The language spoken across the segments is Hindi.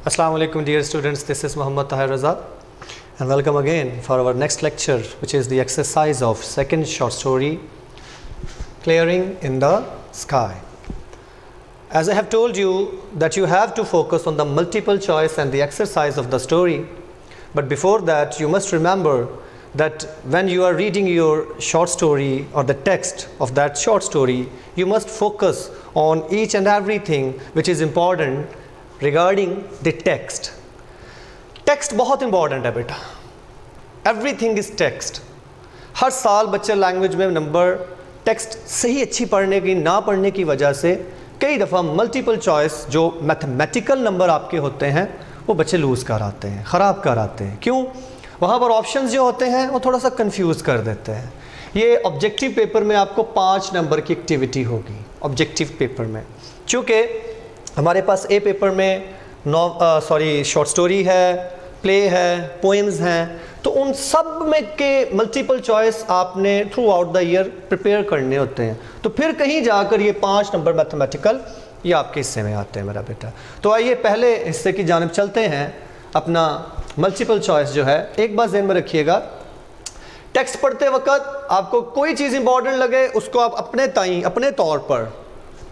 Assalamu alaikum dear students, this is Muhammad Tahir Raza and welcome again for our next lecture, which is the exercise of second short story, Clearing in the Sky. As I have told you that you have to focus on the multiple choice and the exercise of the story, but before that you must remember that when you are reading your short story or the text of that short story, you must focus on each and everything which is important regarding the text. Text बहुत important है बेटा. Everything is text. हर साल बच्चे लैंग्वेज में नंबर टेक्स्ट सही अच्छी पढ़ने की ना पढ़ने की वजह से कई दफ़ा मल्टीपल चॉइस जो मैथमेटिकल नंबर आपके होते हैं वो बच्चे लूज़ कर आते हैं, ख़राब कर आते हैं. क्यों? वहाँ पर ऑप्शंस जो होते हैं वो थोड़ा सा कंफ्यूज कर देते हैं. ये ऑब्जेक्टिव पेपर में आपको 5 नंबर की एक्टिविटी होगी ऑब्जेक्टिव पेपर में. चूँकि हमारे पास ए पेपर में शॉर्ट स्टोरी है, प्ले है, पोएम्स हैं, तो उन सब में के मल्टीपल चॉइस आपने through out the year prepare करने होते हैं. तो फिर कहीं जाकर ये 5 नंबर मैथमेटिकल ये आपके हिस्से में आते हैं मेरा बेटा. तो आइए पहले हिस्से की जानिब चलते हैं. अपना मल्टीपल चॉइस जो है एक बार ज़हन में रखिएगा. टेक्स्ट पढ़ते वक्त आपको कोई चीज़ इंपॉर्टेंट लगे उसको आप अपने तौर पर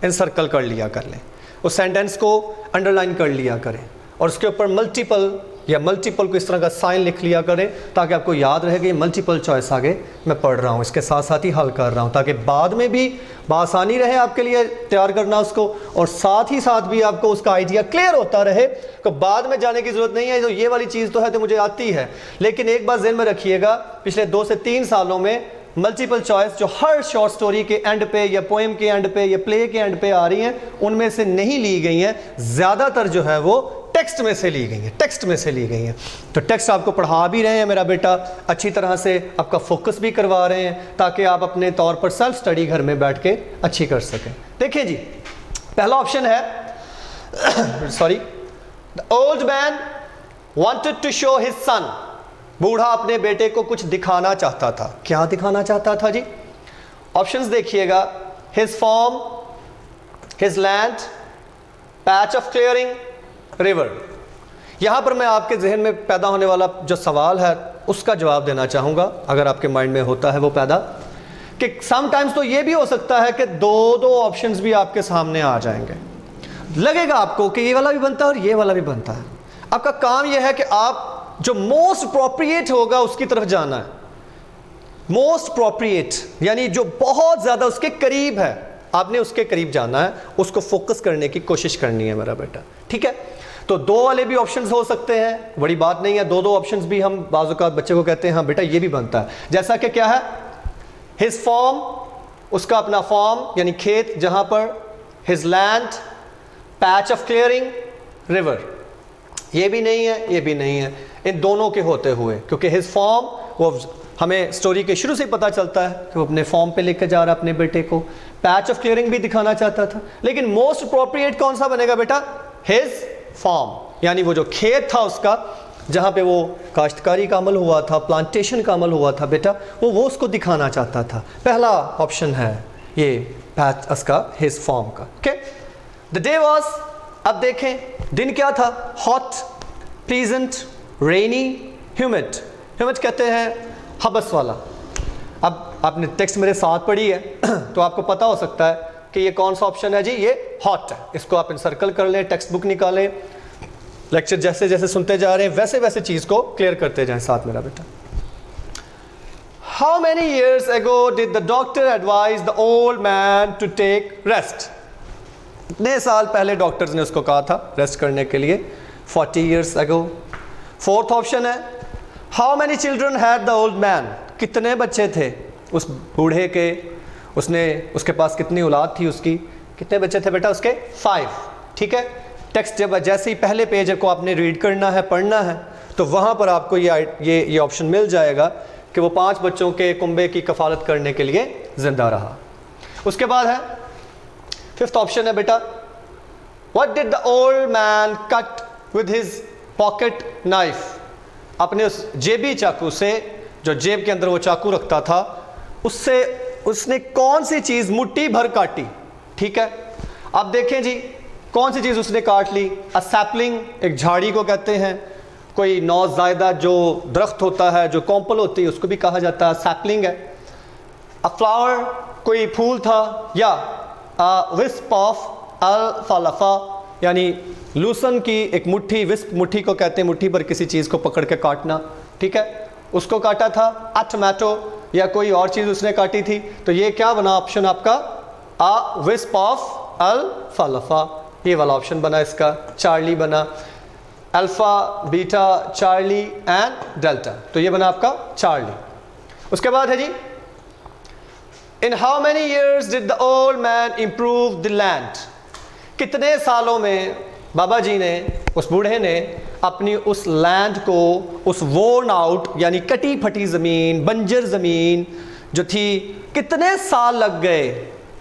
इनसर्कल कर लिया कर लें, उस सेंटेंस को अंडरलाइन कर लिया करें और उसके ऊपर मल्टीपल को इस तरह का साइन लिख लिया करें ताकि आपको याद रहे कि मल्टीपल चॉइस आगे मैं पढ़ रहा हूँ, इसके साथ साथ ही हल कर रहा हूँ, ताकि बाद में भी आसानी रहे आपके लिए तैयार करना उसको, और साथ ही साथ भी आपको उसका आइडिया क्लियर होता रहे कि बाद में जाने की ज़रूरत नहीं है. तो ये वाली चीज़ तो है तो मुझे आती है, लेकिन एक बात ज़हन में रखिएगा, पिछले 2 से 3 सालों में मल्टीपल चॉइस जो हर शॉर्ट स्टोरी के एंड पे या पोएम के एंड पे या प्ले के एंड पे आ रही हैं उनमें से नहीं ली गई हैं. ज़्यादातर जो है वो टेक्स्ट में से ली गई हैं. तो टेक्स्ट आपको पढ़ा भी रहे हैं मेरा बेटा, अच्छी तरह से आपका फोकस भी करवा रहे हैं ताकि आप अपने तौर पर सेल्फ स्टडी घर में बैठ के अच्छी कर सकें. देखिए जी, पहला ऑप्शन है the old man wanted to show his son. बूढ़ा अपने बेटे को कुछ दिखाना चाहता था. क्या दिखाना चाहता था जी? ऑप्शंस देखिएगा. His form, his land, patch of clearing, river. यहां पर मैं आपके जहन में पैदा होने वाला जो सवाल है उसका जवाब देना चाहूंगा, अगर आपके माइंड में होता है वो पैदा, कि समटाइम्स तो ये भी हो सकता है कि दो ऑप्शंस भी आपके सामने आ जाएंगे. लगेगा आपको कि ये वाला भी बनता है और ये वाला भी बनता है. आपका काम यह है कि आप जो मोस्ट अप्रोप्रिएट होगा उसकी तरफ जाना है. मोस्ट अप्रोप्रिएट यानी जो बहुत ज्यादा उसके करीब है, आपने उसके करीब जाना है, उसको फोकस करने की कोशिश करनी है मेरा बेटा. ठीक है, तो 2 वाले भी ऑप्शंस हो सकते हैं, बड़ी बात नहीं है. 2 ऑप्शंस भी हम बाज़ औक़ात बच्चे को कहते हैं हाँ बेटा ये भी बनता है. जैसा कि क्या है, हिज फॉर्म, उसका अपना फॉर्म यानी खेत जहां पर, his land, patch of clearing, river. ये भी नहीं है, ये भी नहीं है, इन दोनों के होते हुए, क्योंकि हिज फॉर्म वो हमें स्टोरी के शुरू से ही पता चलता है कि वो अपने फॉर्म पे लेकर जा रहा है अपने बेटे को. पैच ऑफ क्लियरिंग भी दिखाना चाहता था, लेकिन मोस्ट अप्रोप्रिएट कौन सा बनेगा बेटा? हिज फॉर्म, यानी वो जो खेत था उसका जहाँ पे वो काश्तकारी का अमल हुआ था, प्लांटेशन का अमल हुआ था बेटा, वो उसको दिखाना चाहता था. पहला ऑप्शन है ये पैच उसका, हिज फॉर्म का. ओके, द डे वॉज, अब देखें दिन क्या था? हॉट, प्लीजेंट, रेनी, ह्यूमिड. ह्यूमिड कहते हैं हबस वाला. अब आपने टेक्स्ट मेरे साथ पढ़ी है तो आपको पता हो सकता है कि ये कौन सा ऑप्शन है जी, ये हॉट है. इसको आप इनसर्कल कर लें, टेक्स्ट बुक निकालें, लेक्चर जैसे जैसे सुनते जा रहे हैं वैसे वैसे चीज़ को क्लियर करते जाएं साथ मेरा बेटा. How many years ago did the doctor advise the old man to take rest. कितने साल पहले डॉक्टर्स ने उसको कहा था रेस्ट करने के लिए? 40 ईयर्स अगो. फोर्थ ऑप्शन है how many children had the old man. कितने बच्चे थे उस बूढ़े के, उसके पास कितनी औलाद थी उसकी? कितने बच्चे थे बेटा उसके? 5. ठीक है, टेक्स्ट जब जैसे ही पहले पेज को आपने रीड करना है, पढ़ना है, तो वहाँ पर आपको ये ऑप्शन मिल जाएगा कि वो 5 बच्चों के कुंबे की कफालत करने के लिए जिंदा रहा. उसके बाद है 5th ऑप्शन है बेटा, what did the old man cut with his pocket knife. अपने उस जेबी चाकू से, जो जेब के अंदर वो चाकू रखता था, उससे उसने कौन सी चीज़ मुट्ठी भर काटी. ठीक है, अब देखें जी, कौन सी चीज़ उसने काट ली? अ सैपलिंग, एक झाड़ी को कहते हैं। कोई नौज़ायदा जो दरख्त होता है, जो कॉम्पल होती है, उसको भी कहा जाता है, सैपलिंग है। अ फ्लावर, कोई फूल था। या अ विस्प ऑफ अल्फालफा, यानी लूसन की एक मुट्ठी, विस्प मुट्ठी को कहते हैं, मुट्ठी पर किसी चीज़ को पकड़ के काटना, ठीक है, उसको काटा था। अ टमाटो, या कोई और चीज़ उसने काटी थी। तो ये क्या बना ऑप्शन आपका? अ विस्प ऑफ अल्फालफा, ये वाला ऑप्शन बना इसका। चार्ली बना, alpha, beta, Charlie and delta, तो ये बना आपका चार्ली। उसके बाद है जी, in how many years did the old man improve the land? कितने सालों में बाबा जी ने, उस बूढ़े ने अपनी उस लैंड को, उस वोर्न आउट यानी कटी फटी ज़मीन, बंजर ज़मीन जो थी, कितने साल लग गए,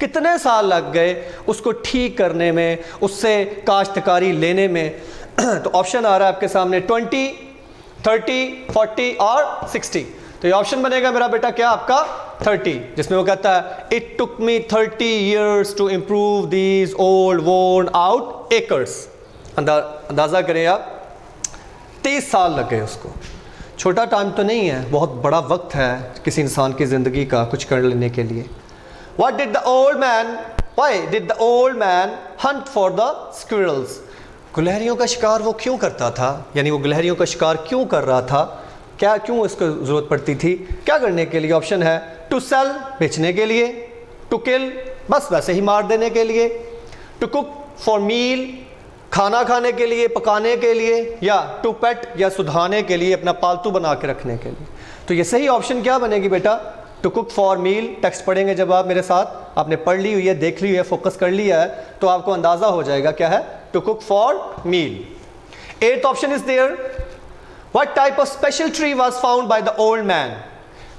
कितने साल लग गए उसको ठीक करने में, उससे काश्तकारी लेने में? तो ऑप्शन आ रहा है आपके सामने 20, 30, 40 और 60। तो ये ऑप्शन बनेगा मेरा बेटा क्या आपका? 30, जिसमें वो कहता है it took me 30 years to improve these old worn out acres. अंदाज़ा करें आप, 30 साल लग गए उसको। छोटा टाइम तो नहीं है, बहुत बड़ा वक्त है किसी इंसान की ज़िंदगी का कुछ कर लेने के लिए। What did the old man, why did the old man hunt for the squirrels? गिलहरियों का शिकार वो क्यों करता था, यानी वो गिलहरियों का शिकार क्यों कर रहा था, क्या क्यों इसको ज़रूरत पड़ती थी, क्या करने के लिए? ऑप्शन है टू सेल, बेचने के लिए, टू किल, बस वैसे ही मार देने के लिए, टू कुक फॉर मील, खाना खाने के लिए, पकाने के लिए, या टू पेट, या सुधारने के लिए, अपना पालतू बना के रखने के लिए। तो ये सही ऑप्शन क्या बनेगी बेटा? To cook for meal. Text पढ़ेंगे जब आप मेरे साथ, आपने पढ़ ली हुई है, देख ली हुई है, फोकस कर लिया है, तो आपको अंदाज़ा हो जाएगा क्या है, to cook for meal. 8th option is there, what type of special tree was found by the old man?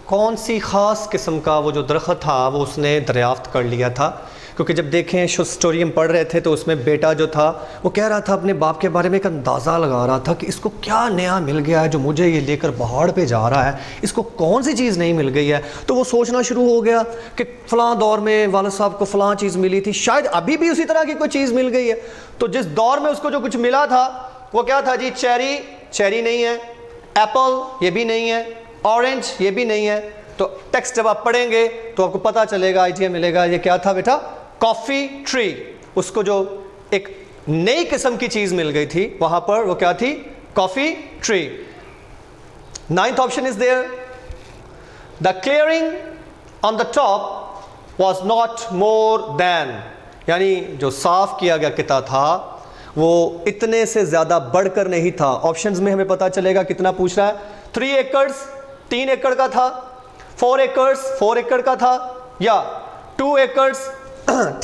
कौन सी ख़ास किस्म का वो जो दरख्त था वो उसने दरियाफ्त कर लिया था? क्योंकि जब देखें स्टोरी हम पढ़ रहे थे तो उसमें बेटा जो था वो कह रहा था, अपने बाप के बारे में एक अंदाज़ा लगा रहा था कि इसको क्या नया मिल गया है जो मुझे ये लेकर पहाड़ पे जा रहा है, इसको कौन सी चीज़ नहीं मिल गई है। तो वो सोचना शुरू हो गया कि फ़लाँ दौर में वालिद साहब को फ़लाँ चीज़ मिली थी, शायद अभी भी उसी तरह की कोई चीज़ मिल गई है। तो जिस दौर में उसको जो कुछ मिला था वो क्या था जी? चेरी, चेरी नहीं है, एप्पल ये भी नहीं है, ऑरेंज ये भी नहीं है। तो टेक्स्ट जब आप पढ़ेंगे तो आपको पता चलेगा, आइडिया मिलेगा ये क्या था बेटा? Coffee tree. उसको जो एक नई किस्म की चीज़ मिल गई थी वहाँ पर, वो क्या थी? Coffee tree. 9th option is there, the clearing on the top was not more than, यानी जो साफ किया गया किता था वो इतने से ज़्यादा बढ़कर नहीं था। ऑप्शंस में हमें पता चलेगा कितना पूछ रहा है। 3 एकर्स, 3 एकड़ का था, 4 एकर्स, 4 एकड़ का था, या 2 एकर्स,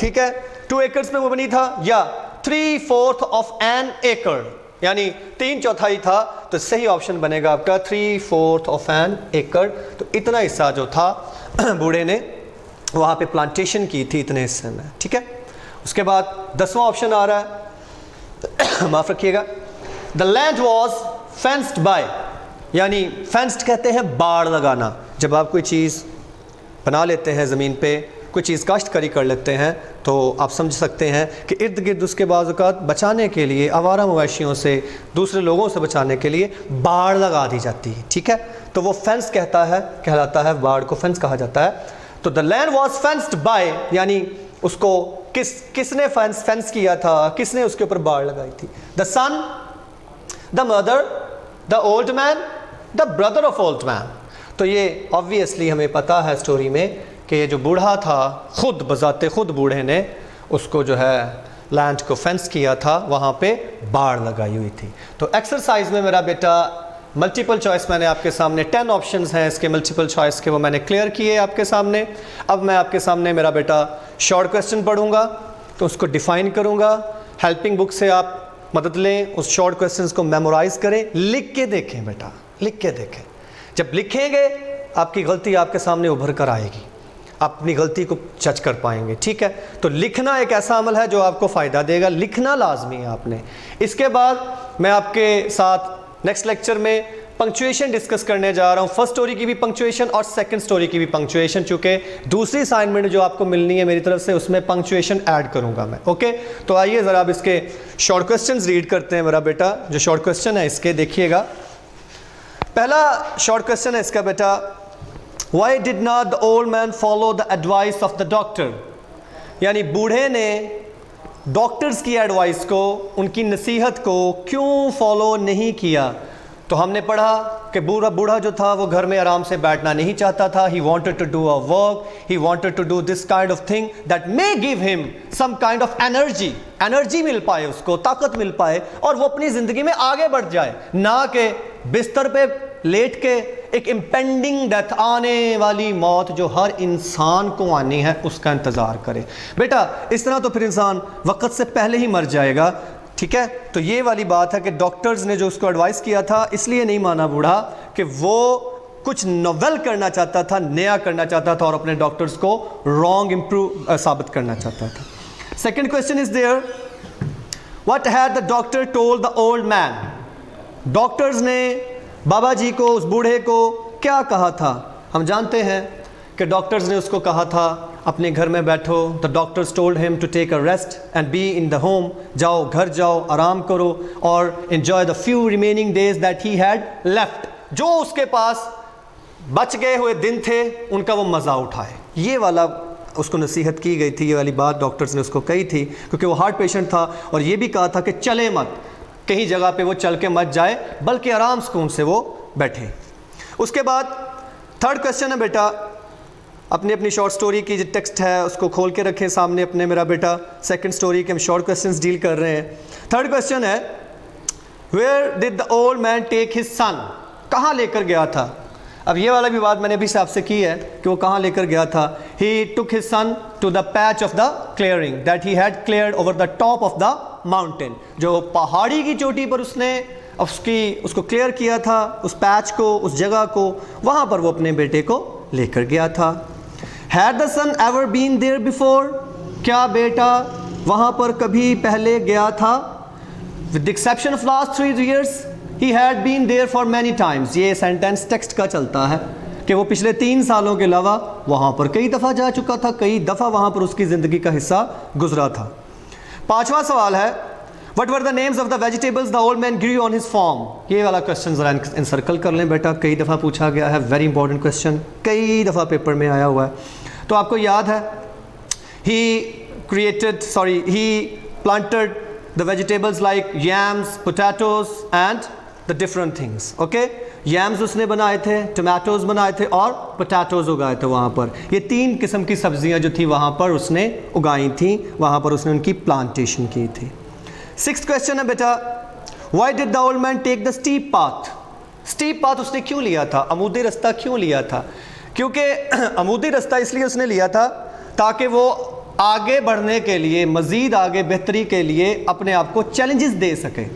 ठीक है, 2 एकर्स में वो बनी था, या 3/4 ऑफ एन एकड़, यानी 3/4 था। तो सही ऑप्शन बनेगा आपका 3/4 ऑफ एन एकड़। तो इतना हिस्सा जो था बूढ़े ने वहाँ पे प्लांटेशन की थी, इतने हिस्से में, ठीक है। उसके बाद 10वां ऑप्शन आ रहा है, माफ़ रखिएगा, the land was fenced by, यानी फेंस्ड कहते हैं बाड़ लगाना। जब आप कोई चीज़ बना लेते हैं ज़मीन पे, कोई चीज़ काश्तकारी कर लेते हैं, तो आप समझ सकते हैं कि इर्द गिर्द उसके बाज़ औक़ात बचाने के लिए, आवारा मवेशियों से, दूसरे लोगों से बचाने के लिए बाड़ लगा दी जाती है, ठीक है। तो वो फेंस कहलाता है, बाड़ को फेंस कहा जाता है। तो the land was fenced by, यानी उसको किसने फेंस किया था, किसने उसके ऊपर बाड़ लगाई थी? The son, the mother, the old man, the brother of old man. तो ये ऑब्वियसली हमें पता है स्टोरी में कि ये जो बूढ़ा था, खुद बजाते खुद बूढ़े ने उसको जो है लैंड को फेंस किया था, वहाँ पे बाड़ लगाई हुई थी। तो एक्सरसाइज में मेरा बेटा मल्टीपल चॉइस मैंने आपके सामने 10 ऑप्शंस हैं इसके मल्टीपल चॉइस के, वो मैंने क्लियर किए आपके सामने। अब मैं आपके सामने मेरा बेटा शॉर्ट क्वेश्चन पढ़ूंगा तो उसको डिफ़ाइन करूंगा। हेल्पिंग बुक से आप मदद लें, उस शॉर्ट क्वेश्चंस को मेमोराइज करें, लिख के देखें बेटा, लिख के देखें। जब लिखेंगे आपकी गलती आपके सामने उभर कर आएगी, आप अपनी गलती को जज कर पाएंगे, ठीक है। तो लिखना एक ऐसा अमल है जो आपको फ़ायदा देगा, लिखना लाजमी है आपने। इसके बाद मैं आपके साथ नेक्स्ट लेक्चर में पंक्चुएशन डिस्कस करने जा रहा हूं, फर्स्ट स्टोरी की भी पंक्चुएशन और सेकंड स्टोरी की भी पंक्चुएशन, चूंकि दूसरी असाइनमेंट जो आपको मिलनी है मेरी तरफ से उसमें पंक्चुएशन ऐड करूंगा मैं। ओके, तो आइए जरा अब इसके शॉर्ट क्वेश्चंस रीड करते हैं। मेरा बेटा जो शॉर्ट क्वेश्चन है इसके देखिएगा। पहला शॉर्ट क्वेश्चन है इसका बेटा, why did not the old man follow the advice of the doctor, यानी बूढ़े ने डॉक्टर्स की एडवाइस को, उनकी नसीहत को क्यों फॉलो नहीं किया। तो हमने पढ़ा कि बूढ़ा जो था वो घर में आराम से बैठना नहीं चाहता था। He wanted to do a work, he wanted to do this kind of thing that may give him some kind of energy मिल पाए, उसको ताकत मिल पाए और वो अपनी ज़िंदगी में आगे बढ़ जाए, ना कि बिस्तर पे लेट के एक इम्पेंडिंग डेथ, आने वाली मौत जो हर इंसान को आनी है उसका इंतज़ार करे। बेटा इस तरह तो फिर इंसान वक्त से पहले ही मर जाएगा। ठीक है, तो ये वाली बात है कि डॉक्टर्स ने जो उसको एडवाइस किया था इसलिए नहीं माना बूढ़ा कि वो कुछ नोवेल करना चाहता था, नया करना चाहता था और अपने डॉक्टर्स को रॉन्ग साबित करना चाहता था। Second question is there, what had the doctor told the old man, doctors ने बाबा जी को, उस बूढ़े को क्या कहा था। हम जानते हैं कि डॉक्टर्स ने उसको कहा था अपने घर में बैठो। The doctors told him to take a rest and be in the home, जाओ घर जाओ, आराम करो और enjoy the few remaining days that he had left, जो उसके पास बच गए हुए दिन थे उनका वो मज़ा उठाए। ये वाला उसको नसीहत की गई थी, ये वाली बात डॉक्टर्स ने उसको कही थी, क्योंकि वो हार्ट पेशेंट था और ये भी कहा था कि चले मत, कहीं जगह पे वो चल के मत जाए, बल्कि आराम सुकून से वो बैठे। उसके बाद थर्ड क्वेश्चन है बेटा, अपनी अपनी शॉर्ट स्टोरी की जो टेक्स्ट है उसको खोल के रखें सामने अपने मेरा बेटा। सेकंड स्टोरी के हम शॉर्ट क्वेश्चंस डील कर रहे हैं। थर्ड क्वेश्चन है, where did the old man take his son, कहाँ लेकर गया था। अब ये वाला भी बात मैंने भी आपसे की है कि वो कहाँ लेकर गया था। He took his son to the patch of the clearing that he had cleared over the top of the mountain, जो पहाड़ी की चोटी पर उसने उसको क्लियर किया था, उस पैच को, उस जगह को, वहाँ पर वो अपने बेटे को लेकर गया था। Had the son ever been there before, क्या बेटा वहाँ पर कभी पहले गया था। With the exception of last 3 years, he had been there for many times. ये सेंटेंस टेक्स्ट का चलता है कि वो पिछले 3 सालों के अलावा वहाँ पर कई दफ़ा जा चुका था, कई दफ़ा वहाँ पर उसकी ज़िंदगी का हिस्सा गुजरा था। पांचवा सवाल है, What were the names of the vegetables the old man grew on his farm? ये वाला क्वेश्चन ज़रा इंसर्कल कर लें बेटा, कई दफ़ा पूछा गया है, वेरी इंपॉर्टेंट क्वेश्चन, कई दफ़ा पेपर में आया हुआ है। तो आपको याद है, he planted the vegetables like yams, potatoes and the different things. Okay, yams उसने बनाए थे, tomatoes बनाए थे और potatoes उगाए थे वहाँ पर। ये 3 किस्म की सब्जियाँ जो थी वहाँ पर उसने उगाई थी, वहाँ पर उसने उनकी प्लांटेशन की थी। 6th क्वेश्चन है बेटा, why did the old man take the steep path? Steep path उसने क्यों लिया था, अमूदी रास्ता क्यों लिया था। क्योंकि अमूदी रास्ता इसलिए उसने लिया था ताकि वो आगे बढ़ने के लिए, मज़ीद आगे बेहतरी के लिए अपने आप को चैलेंजेस दे सके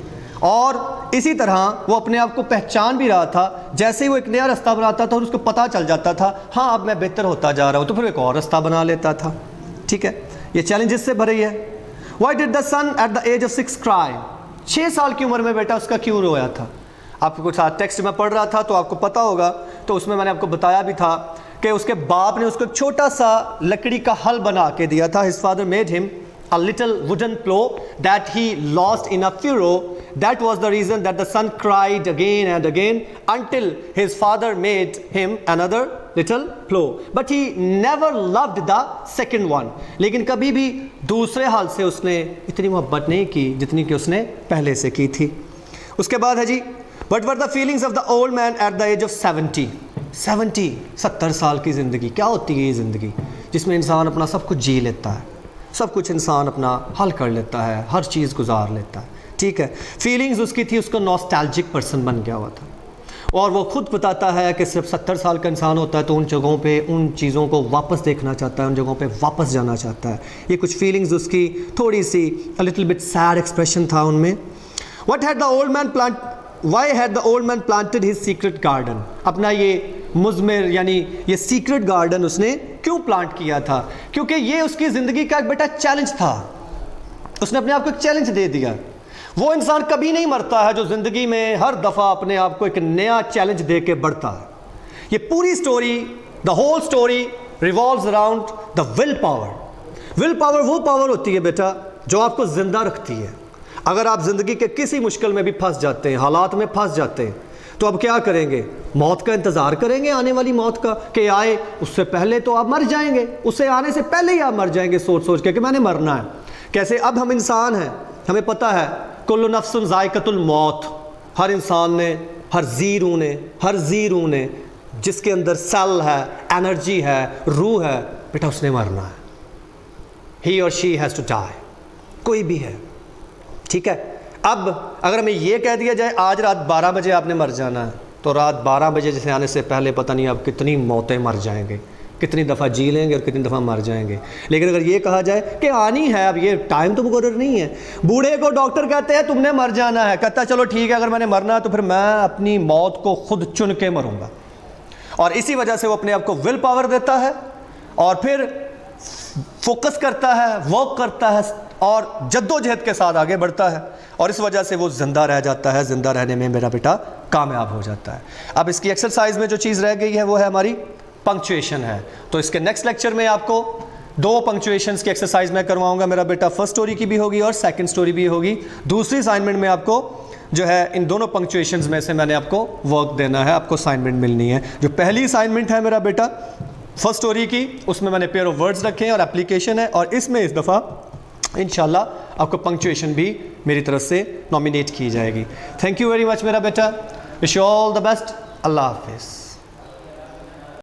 और इसी तरह वो अपने आप को पहचान भी रहा था। जैसे ही वो एक नया रास्ता बनाता था और उसको पता चल जाता था हाँ अब मैं बेहतर होता जा रहा हूँ, तो फिर एक और रास्ता बना लेता था। ठीक है, ये चैलेंजेस से भरी है। Why did the son at the age of 6 cry? 6 साल की उम्र में बेटा उसका क्यों रोया था। आपको कुछ टेक्स्ट में पढ़ रहा था तो आपको पता होगा, तो उसमें मैंने आपको बताया भी था कि उसके बाप ने उसको छोटा सा लकड़ी का हल बना के दिया था। His father made him a little wooden plow that he lost in a furrow. That was the reason that the son cried again and again until his father made him another little plow. But he never loved the second one. लेकिन कभी भी दूसरे हल से उसने इतनी मोहब्बत नहीं की जितनी कि उसने पहले से की थी। उसके बाद है जी, What were the feelings of the old man at the age of 70? 70 साल की ज़िंदगी क्या होती है। ये ज़िंदगी जिसमें इंसान अपना सब कुछ जी लेता है, सब कुछ इंसान अपना हल कर लेता है, हर चीज़ गुजार लेता है। ठीक है, फीलिंग्स उसकी थी, उसको नॉस्टैल्जिक पर्सन बन गया हुआ था और वो खुद बताता है कि सिर्फ 70 साल का इंसान होता है तो उन जगहों पे, उन चीज़ों को वापस देखना चाहता है, उन जगहों पे वापस जाना चाहता है। ये कुछ फीलिंग्स उसकी थोड़ी सी a little bit sad expression था उनमें। Why had the old man planted his secret garden? अपना ये मुज़मिर यानी ये सीक्रेट गार्डन उसने क्यों प्लांट किया था। क्योंकि ये उसकी ज़िंदगी का एक बेटा चैलेंज था, उसने अपने आप को एक चैलेंज दे दिया। वो इंसान कभी नहीं मरता है जो ज़िंदगी में हर दफ़ा अपने आप को एक नया चैलेंज दे के बढ़ता है। ये पूरी story, the whole story revolves around the will power. Will power वो पावर होती है बेटा जो आपको ज़िंदा रखती है। अगर आप ज़िंदगी के किसी मुश्किल में भी फंस जाते हैं, हालात में फंस जाते हैं, तो अब क्या करेंगे? मौत का इंतज़ार करेंगे, आने वाली मौत का, कि आए उससे पहले तो आप मर जाएंगे, उससे आने से पहले ही आप मर जाएंगे सोच सोच के कि मैंने मरना है। कैसे? अब हम इंसान हैं, हमें पता है कुल्लु नफ्सुन ज़ायक़तुल मौत। हर इंसान ने, हर जी रूह ने जिसके अंदर सेल है, एनर्जी है, रूह है, बेटा उसने मरना है। ही और शी हैज़ टू डाई, कोई भी है, ठीक है। अब अगर हमें ये कह दिया जाए आज रात 12 बजे आपने मर जाना है, तो रात 12 बजे जैसे आने से पहले पता नहीं आप कितनी मौतें मर जाएंगे, कितनी दफ़ा जी लेंगे और कितनी दफ़ा मर जाएंगे। लेकिन अगर ये कहा जाए कि आनी है, अब ये टाइम तो मुकर्रर नहीं है। बूढ़े को डॉक्टर कहते हैं तुमने मर जाना है, कहता है चलो ठीक है, अगर मैंने मरना है तो फिर मैं अपनी मौत को खुद चुन के मरूंगा। और इसी वजह से वो अपने आप को विल पावर देता है और फिर फोकस करता है, वर्क करता है और जद्दोजहद के साथ आगे बढ़ता है, और इस वजह से वो ज़िंदा रह जाता है। ज़िंदा रहने में मेरा बेटा कामयाब हो जाता है। अब इसकी एक्सरसाइज में जो चीज़ रह गई है वो है हमारी पंक्चुएशन है। तो इसके नेक्स्ट लेक्चर में आपको 2 पंक्चुएशंस की एक्सरसाइज मैं करवाऊंगा मेरा बेटा। फर्स्ट स्टोरी की भी होगी और सेकंड स्टोरी भी होगी। दूसरी असाइनमेंट में आपको जो है इन दोनों पंक्चुएशंस में से मैंने आपको वर्क देना है, आपको असाइनमेंट मिलनी है। जो पहली असाइनमेंट है मेरा बेटा फर्स्ट स्टोरी की, उसमें मैंने पेयर ऑफ वर्ड्स रखे हैं और एप्लीकेशन है, और इसमें इस दफ़ा इंशाल्लाह आपको पंक्चुएशन भी मेरी तरफ से नॉमिनेट की जाएगी। थैंक यू वेरी मच मेरा बेटा, wish you all the best. अल्लाह हाफिज़।